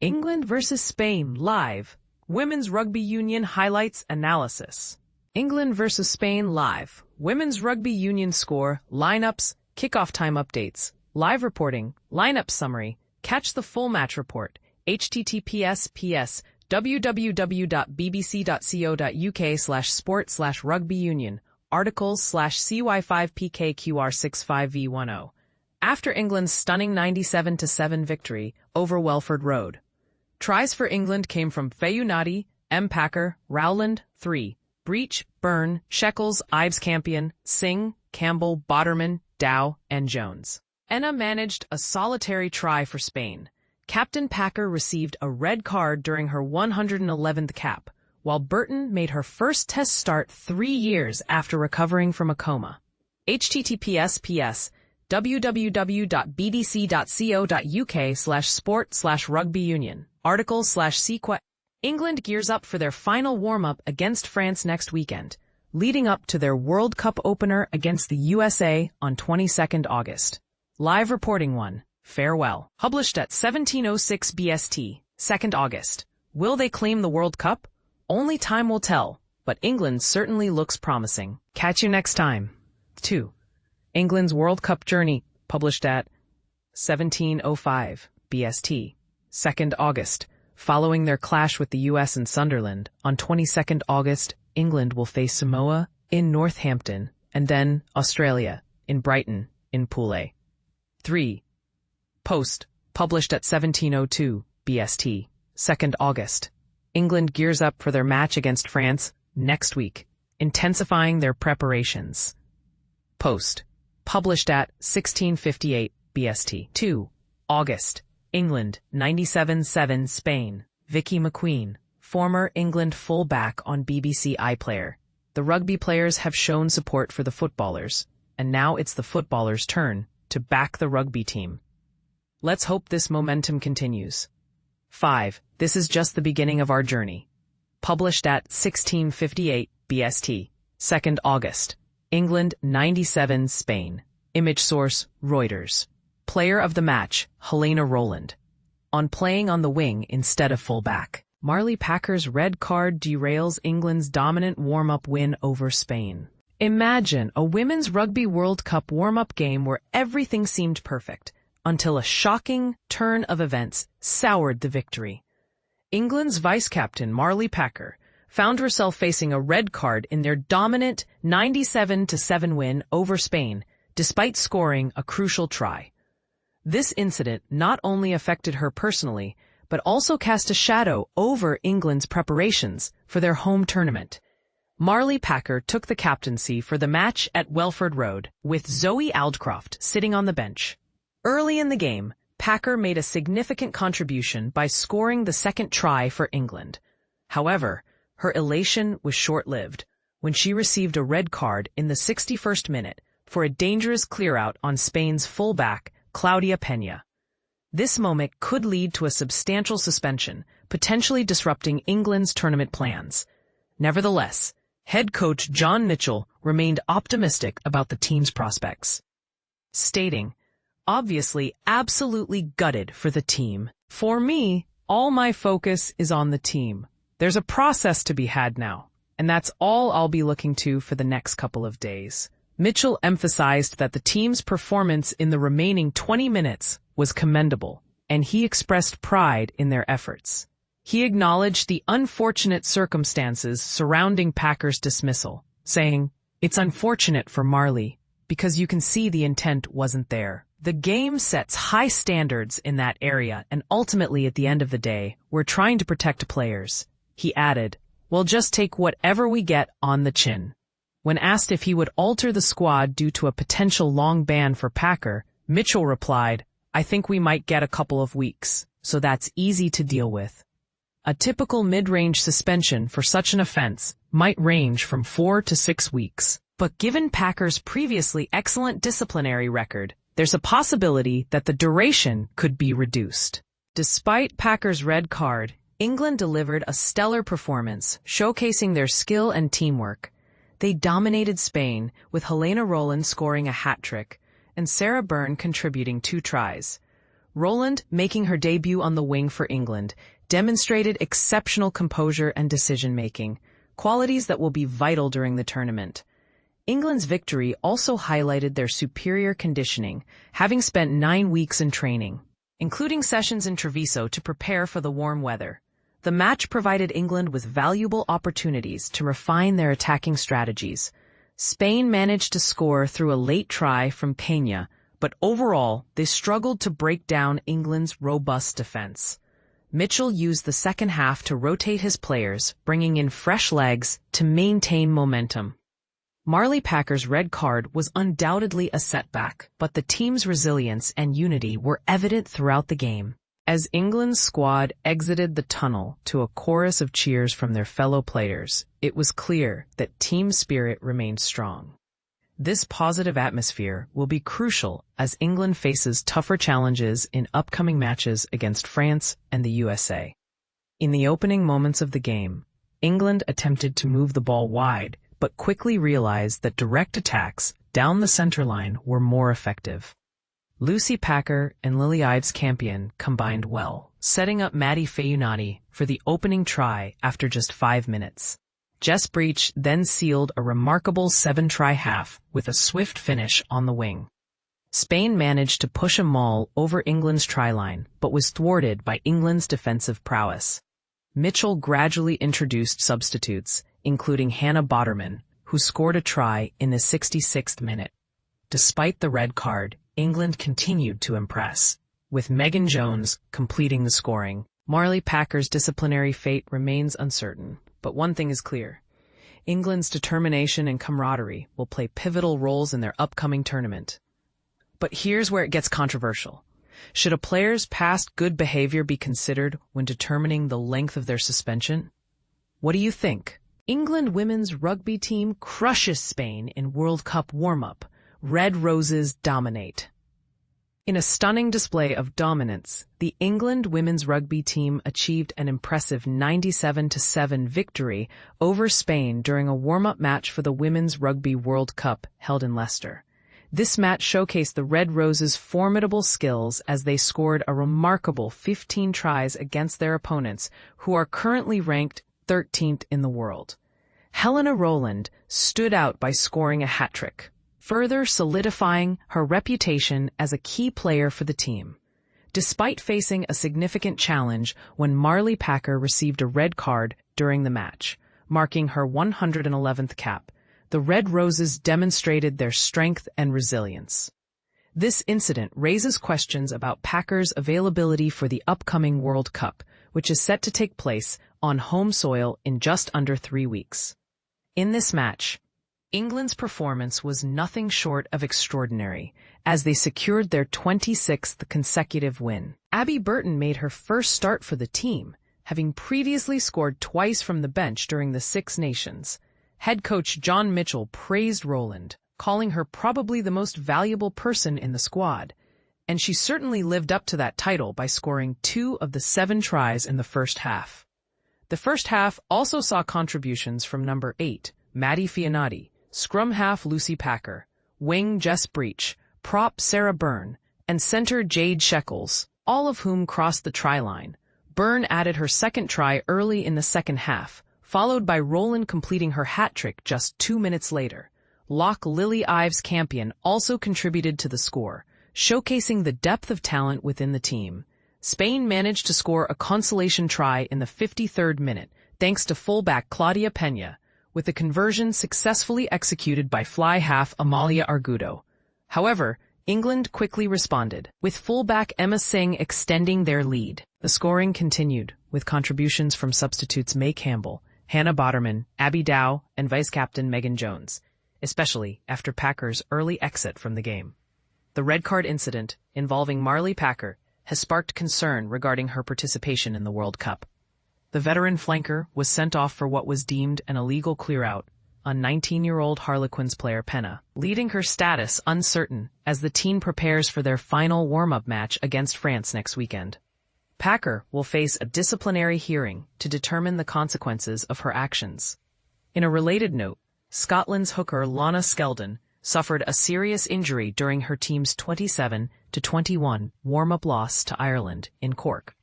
England vs. Spain live. Women's Rugby Union highlights analysis. England vs. Spain live. Women's Rugby Union score, lineups, kickoff time updates, live reporting, lineup summary. Catch the full match report. https:// www.bbc.co.uk/sport/rugby-union. Articles/CY5PKQR65V10. After England's stunning 97-7 victory over Welford Road. Tries for England came from Fayunati, M. Packer, Rowland, 3, Breach, Byrne, Shekels, Ives Campion, Singh, Campbell, Botterman, Dow, and Jones. Enna managed a solitary try for Spain. Captain Packer received a red card during her 111th cap, while Burton made her first test start 3 years after recovering from a coma. https:// www.bbc.co.uk/sport/rugby-union. Articles/sequa. England gears up for their final warm-up against France next weekend, leading up to their World Cup opener against the USA on 22nd August. Live reporting 1. Farewell. Published at 17:06 BST, 2nd August. Will they claim the World Cup? Only time will tell, but England certainly looks promising. Catch you next time. 2. England's World Cup journey, published at 17:05 BST, 2nd August. Following their clash with the US and Sunderland, on 22nd August, England will face Samoa in Northampton, and then Australia in Brighton in Pool A. 3. Post, published at 17:02 BST, 2nd August. England gears up for their match against France next week, intensifying their preparations. Post, published at 16:58 BST. 2. August. England, 97-7 Spain. Vicky McQueen, former England fullback on BBC iPlayer. The rugby players have shown support for the footballers, and now it's the footballers' turn to back the rugby team. Let's hope this momentum continues. 5. This is just the beginning of our journey. Published at 16:58 BST, 2nd August. England 97 Spain. Image source, Reuters. Player of the match, Helena Rowland. On playing on the wing instead of fullback. Marlie Packer's red card derails England's dominant warm-up win over Spain. Imagine a Women's Rugby World Cup warm-up game where everything seemed perfect, until a shocking turn of events soured the victory. England's vice-captain, Marlie Packer, found herself facing a red card in their dominant 97-7 win over Spain, despite scoring a crucial try. This incident not only affected her personally, but also cast a shadow over England's preparations for their home tournament. Marlie Packer took the captaincy for the match at Welford Road, with Zoe Aldcroft sitting on the bench. Early in the game, Packer made a significant contribution by scoring the second try for England. However, her elation was short-lived when she received a red card in the 61st minute for a dangerous clear-out on Spain's fullback, Claudia Peña. This moment could lead to a substantial suspension, potentially disrupting England's tournament plans. Nevertheless, head coach John Mitchell remained optimistic about the team's prospects, stating, "Obviously, absolutely gutted for the team. For me, all my focus is on the team. There's a process to be had now, and that's all I'll be looking to for the next couple of days." Mitchell emphasized that the team's performance in the remaining 20 minutes was commendable, and he expressed pride in their efforts. He acknowledged the unfortunate circumstances surrounding Packer's dismissal, saying, "It's unfortunate for Marlie, because you can see the intent wasn't there. The game sets high standards in that area, and ultimately at the end of the day, we're trying to protect players." He added, "We'll just take whatever we get on the chin." When asked if he would alter the squad due to a potential long ban for Packer, Mitchell replied, "I think we might get a couple of weeks, so that's easy to deal with." A typical mid-range suspension for such an offense might range from 4 to 6 weeks. But given Packer's previously excellent disciplinary record, there's a possibility that the duration could be reduced. Despite Packer's red card, England delivered a stellar performance, showcasing their skill and teamwork. They dominated Spain, with Helena Rowland scoring a hat-trick, and Sarah Byrne contributing 2 tries. Rowland, making her debut on the wing for England, demonstrated exceptional composure and decision-making, qualities that will be vital during the tournament. England's victory also highlighted their superior conditioning, having spent 9 weeks in training, including sessions in Treviso to prepare for the warm weather. The match provided England with valuable opportunities to refine their attacking strategies. Spain managed to score through a late try from Peña, but overall, they struggled to break down England's robust defense. Mitchell used the second half to rotate his players, bringing in fresh legs to maintain momentum. Marlie Packer's red card was undoubtedly a setback, but the team's resilience and unity were evident throughout the game. As England's squad exited the tunnel to a chorus of cheers from their fellow players, it was clear that team spirit remained strong. This positive atmosphere will be crucial as England faces tougher challenges in upcoming matches against France and the USA. In the opening moments of the game, England attempted to move the ball wide, but quickly realized that direct attacks down the center line were more effective. Lucy Packer and Lily Ives-Campion combined well, setting up Maddie Fayunati for the opening try after just 5 minutes. Jess Breach then sealed a remarkable 7-try half with a swift finish on the wing. Spain managed to push a maul over England's try line, but was thwarted by England's defensive prowess. Mitchell gradually introduced substitutes, including Hannah Botterman, who scored a try in the 66th minute. Despite the red card, England continued to impress, with Megan Jones completing the scoring. Marlie Packer's disciplinary fate remains uncertain, but one thing is clear. England's determination and camaraderie will play pivotal roles in their upcoming tournament. But here's where it gets controversial. Should a player's past good behavior be considered when determining the length of their suspension? What do you think? England women's rugby team crushes Spain in World Cup warm-up. Red Roses dominate. In a stunning display of dominance, the England women's rugby team achieved an impressive 97-7 victory over Spain during a warm-up match for the Women's Rugby World Cup held in Leicester. This match showcased the Red Roses' formidable skills as they scored a remarkable 15 tries against their opponents, who are currently ranked 13th in the world. Helena Rowland stood out by scoring a hat-trick, further solidifying her reputation as a key player for the team. Despite facing a significant challenge when Marlie Packer received a red card during the match, marking her 111th cap, the Red Roses demonstrated their strength and resilience. This incident raises questions about Packer's availability for the upcoming World Cup, which is set to take place on home soil in just under 3 weeks. In this match, England's performance was nothing short of extraordinary, as they secured their 26th consecutive win. Abby Burton made her first start for the team, having previously scored twice from the bench during the Six Nations. Head coach John Mitchell praised Rowland, calling her probably the most valuable person in the squad, and she certainly lived up to that title by scoring 2 of the 7 tries in the first half. The first half also saw contributions from number 8, Maddie Fayunati, scrum half Lucy Packer, wing Jess Breach, prop Sarah Byrne, and center Jade Shekels, all of whom crossed the try line. Byrne added her second try early in the second half, followed by Rowland completing her hat-trick just 2 minutes later. Lock Lily Ives-Campion also contributed to the score, showcasing the depth of talent within the team. Spain managed to score a consolation try in the 53rd minute, thanks to fullback Claudia Peña, with the conversion successfully executed by fly half Amalia Argudo. However, England quickly responded, with fullback Emma Singh extending their lead. The scoring continued, with contributions from substitutes May Campbell, Hannah Botterman, Abby Dow, and vice-captain Megan Jones, especially after Packer's early exit from the game. The red card incident involving Marlie Packer has sparked concern regarding her participation in the World Cup. The veteran flanker was sent off for what was deemed an illegal clear-out on 19-year-old Harlequins player Peña, leaving her status uncertain as the team prepares for their final warm-up match against France next weekend. Packer will face a disciplinary hearing to determine the consequences of her actions. In a related note, Scotland's hooker Lana Skeldon suffered a serious injury during her team's 27 21 warm-up loss to Ireland in Cork.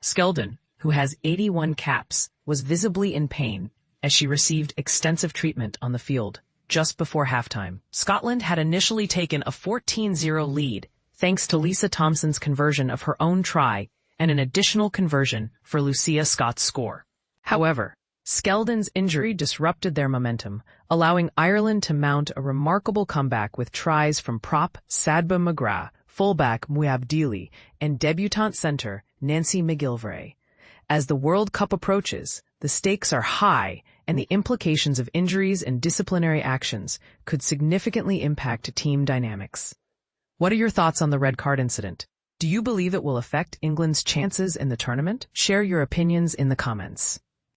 Skeldon, who has 81 caps, was visibly in pain as she received extensive treatment on the field just before halftime. Scotland had initially taken a 14-0 lead thanks to Lisa Thompson's conversion of her own try and an additional conversion for Lucia Scott's score. However, Skeldon's injury disrupted their momentum, allowing Ireland to mount a remarkable comeback with tries from prop Sadba McGrath, fullback Muabdili, and debutant center Nancy McGilvray. As the World Cup approaches, the stakes are high, and the implications of injuries and disciplinary actions could significantly impact team dynamics. What are your thoughts on the red card incident? Do you believe it will affect England's chances in the tournament? Share your opinions in the comments.